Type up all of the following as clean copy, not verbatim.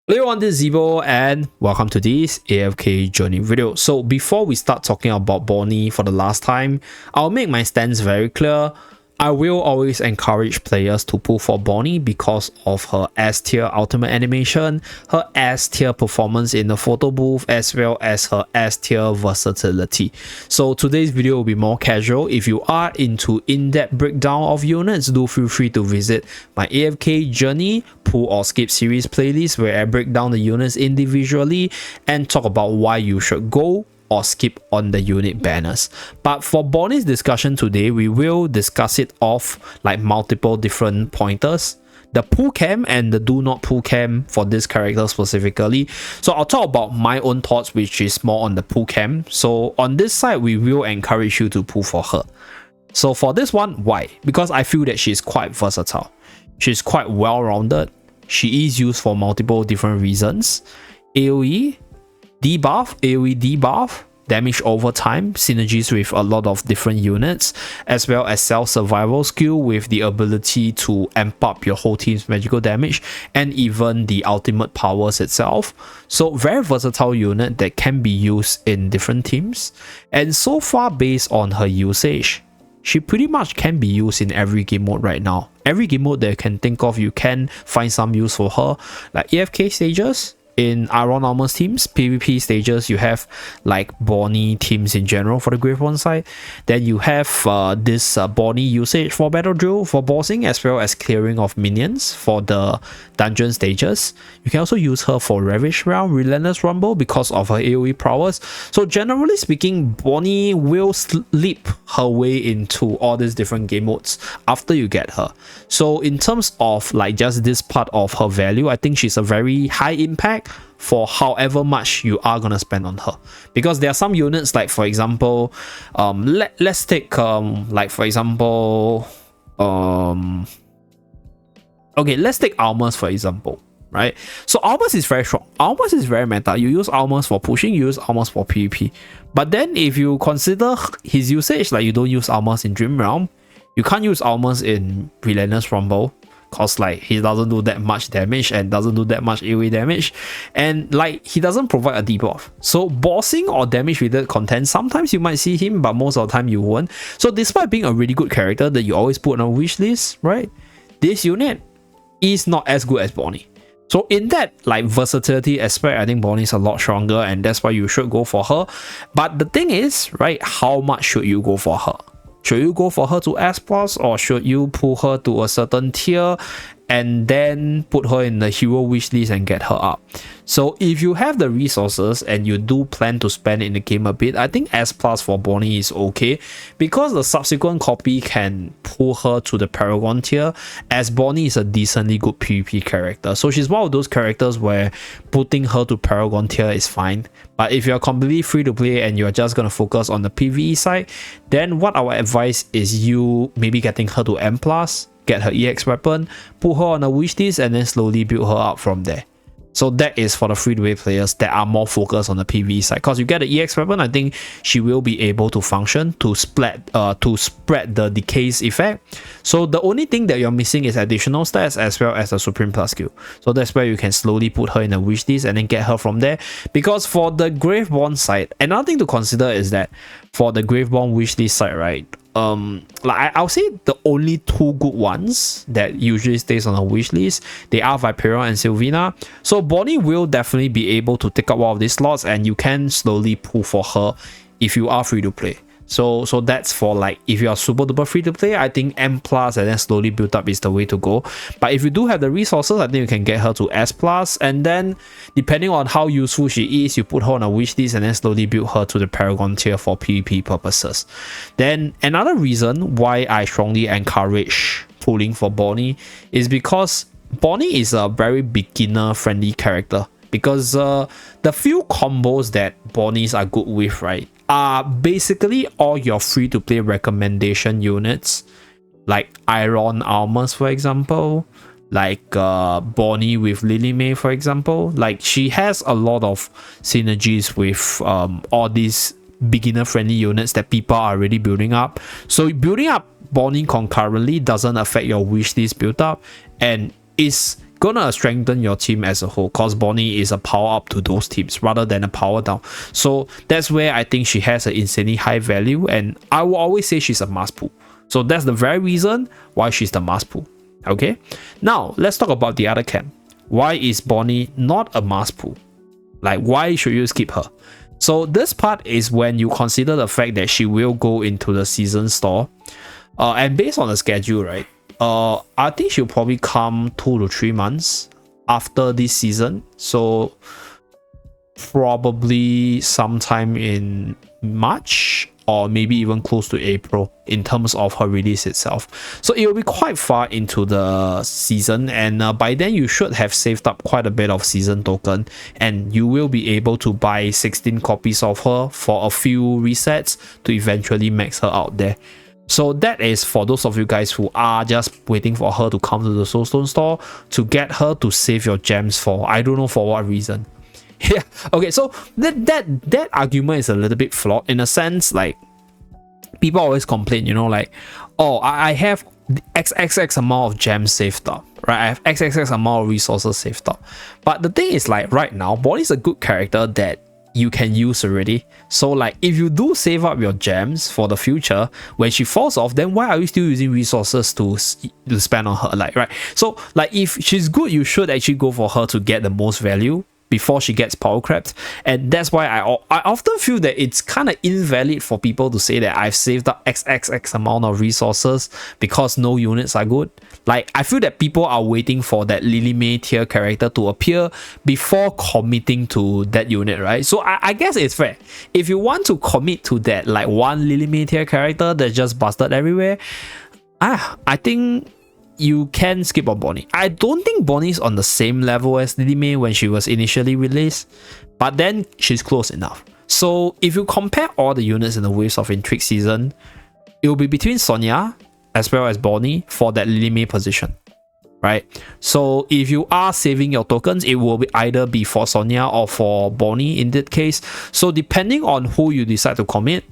Hello everyone, this is Zeeebo and welcome to this AFK journey video. So before we start talking about Bonnie for the last time, I'll make my stance very clear. I will always encourage players to pull for Bonnie because of her S tier ultimate animation, her S tier performance in the photo booth, as well as her S tier versatility. So today's video will be more casual. If you are into in-depth breakdown of units, do feel free to visit my AFK journey, pull or skip series playlist where I break down the units individually and talk about why you should go or skip on the unit banners. But for Bonnie's discussion today, we will discuss it off like multiple different pointers, the pull cam and the do not pull cam for this character specifically. So I'll talk about my own thoughts, which is more on the pull cam. So on this side, we will encourage you to pull for her. So for this one, why? Because I feel that she's quite versatile. She's quite well-rounded. She is used for multiple different reasons. AoE, debuff, AoE debuff, damage over time, synergies with a lot of different units, as well as self-survival skill with the ability to amp up your whole team's magical damage and even the ultimate powers itself. So very versatile unit that can be used in different teams, and so far based on her usage, she pretty much can be used in every game mode right now. Every game mode that you can think of, you can find some use for her, like AFK stages. In Iron Armor's teams, PvP stages, you have like Bonnie teams in general for the Grave One side. Then you have this Bonnie usage for Battle Drill, for bossing, as well as clearing of minions for the dungeon stages. You can also use her for Ravish Realm, Relentless Rumble because of her AoE prowess. So generally speaking, Bonnie will slip her way into all these different game modes after you get her. So in terms of like just this part of her value, I think she's a very high impact for however much you are gonna spend on her, because there are some units like, for example, let's take like for example okay, let's take Almas for example, right? So Almas is very strong. Almas is very meta. You use Almas for pushing, you use Almas for PvP. But then if you consider his usage, like you don't use Almas in Dream Realm, you can't use Almas in Relentless Rumble, cause like he doesn't do that much damage and doesn't do that much AoE damage, and like he doesn't provide a debuff. So bossing or damage related content, sometimes you might see him, but most of the time you won't. So despite being a really good character that you always put on a wish list, right, this unit is not as good as Bonnie. So in that like versatility aspect, I think Bonnie is a lot stronger, and that's why you should go for her. But the thing is, right, how much should you go for her? Should you go for her to S+, or should you pull her to a certain tier and then put her in the hero wish list and get her up? So if you have the resources and you do plan to spend in the game a bit, I think S+ for Bonnie is okay, because the subsequent copy can pull her to the Paragon tier, as Bonnie is a decently good PvP character. So she's one of those characters where putting her to Paragon tier is fine. But if you're completely free to play and you're just going to focus on the PvE side, then what I would advise is you maybe getting her to M+, get her EX weapon, put her on a wish list, and then slowly build her up from there. So that is for the free-to-play players that are more focused on the PvE side. Because you get the EX weapon, I think she will be able to function to spread the decays effect. So the only thing that you're missing is additional stats as well as the Supreme Plus skill. So that's where you can slowly put her in a wish list and then get her from there. Because for the Graveborn side, another thing to consider is that for the Graveborn wish list side, right, like I'll say the only two good ones that usually stays on a wish list, they are Vipera and Sylvina. So Bonnie will definitely be able to take up one of these slots, and you can slowly pull for her if you are free to play. So that's for like, if you are super duper free to play, I think M+ and then slowly build up is the way to go. But if you do have the resources, I think you can get her to S+, and then depending on how useful she is, you put her on a wish list and then slowly build her to the Paragon tier for PvP purposes. Then another reason why I strongly encourage pulling for Bonnie is because Bonnie is a very beginner friendly character, because the few combos that Bonnies are good with, right, are basically all your free-to-play recommendation units, like Iron Armors for example, like Bonnie with Lily May for example. Like she has a lot of synergies with all these beginner-friendly units that people are already building up. So building up Bonnie concurrently doesn't affect your wishlist build up, and is gonna strengthen your team as a whole, cause Bonnie is a power up to those teams rather than a power down. So that's where I think she has an insanely high value, and I will always say she's a must pull. So that's the very reason why she's the must pull. Okay, now let's talk about the other camp. Why is Bonnie not a must pull? Like, why should you skip her? So this part is when you consider the fact that she will go into the season store, and based on the schedule, right? I think she'll probably come 2 to 3 months after this season. So probably sometime in March, or maybe even close to April in terms of her release itself. So it will be quite far into the season, and by then you should have saved up quite a bit of season token, and you will be able to buy 16 copies of her for a few resets to eventually max her out there. So that is for those of you guys who are just waiting for her to come to the Soulstone store to get her to save your gems for I don't know for what reason. Yeah, okay, so that argument is a little bit flawed in a sense. Like, people always complain, you know, like, oh, I have XXX amount of gems saved up, right? I have XXX amount of resources saved up. But the thing is, like, right now, Bonnie's a good character that you can use already. So like, if you do save up your gems for the future, when she falls off, then why are you still using resources to spend on her? Like, right? So like, if she's good, you should actually go for her to get the most value before she gets power crept. And that's why I often feel that it's kind of invalid for people to say that I've saved up XXX amount of resources because no units are good. Like, I feel that people are waiting for that Lily May tier character to appear before committing to that unit, right? So I guess it's fair. If you want to commit to that, like, one Lily May tier character that's just busted everywhere, I think you can skip on Bonnie. I don't think Bonnie's on the same level as Lily May when she was initially released, but then she's close enough. So if you compare all the units in the Waves of Intrigue season, it will be between Sonya as well as Bonnie for that Lily May position, right? So if you are saving your tokens, it will either be for Sonya or for Bonnie in that case. So depending on who you decide to commit,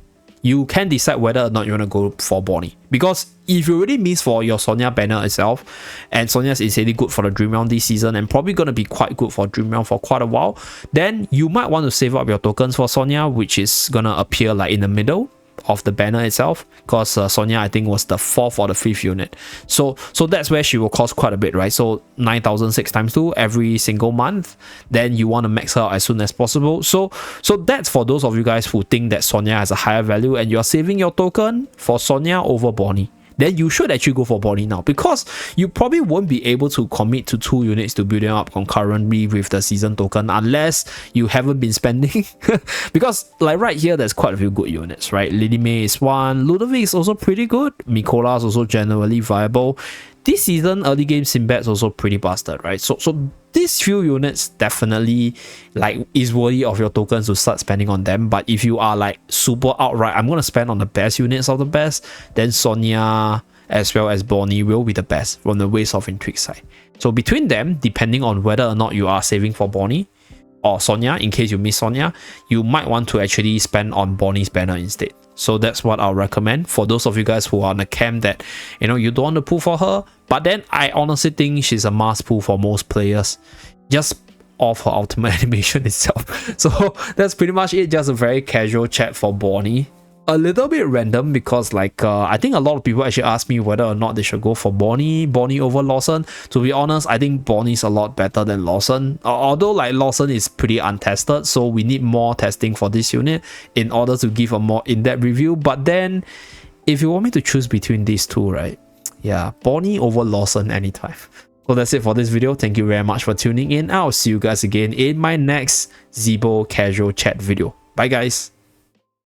you can decide whether or not you want to go for Bonnie. Because if you really miss for your Sonya banner itself, and Sonya's insanely good for the Dream Realm this season and probably going to be quite good for Dream Realm for quite a while, then you might want to save up your tokens for Sonya, which is going to appear like in the middle of the banner itself, because Sonya, I think, was the 4th or the 5th unit. So that's where she will cost quite a bit, right? So 9,006 times 2 every single month. Then you want to max her out as soon as possible. So that's for those of you guys who think that Sonya has a higher value and you're saving your token for Sonya over Bonnie. Then you should actually go for Bonnie now, because you probably won't be able to commit to 2 units to build them up concurrently with the season token unless you haven't been spending. Because like right here, there's quite a few good units, right? Lily May is one, Ludovic is also pretty good, Mikola is also generally viable. This season, early game Sinbad's also pretty busted, right? So these few units definitely like is worthy of your tokens to start spending on them. But if you are like super outright, I'm gonna spend on the best units of the best, then Sonya as well as Bonnie will be the best from the Waves of Intrigue side. So between them, depending on whether or not you are saving for Bonnie or Sonya, in case you miss Sonya, you might want to actually spend on Bonnie's banner instead. So that's what I'll recommend for those of you guys who are on the camp that, you know, you don't want to pull for her. But then I honestly think she's a must pull for most players, just off her ultimate animation itself. So that's pretty much it. Just a very casual chat for Bonnie. A little bit random because like I think a lot of people actually ask me whether or not they should go for Bonnie over Lawson. To be honest, I think Bonnie's a lot better than Lawson, although like Lawson is pretty untested, so we need more testing for this unit in order to give a more in-depth review. But then if you want me to choose between these two, right, yeah, Bonnie over Lawson anytime. So that's it for this video. Thank you very much for tuning in. I'll see you guys again in my next Zeeebo casual chat video. Bye guys.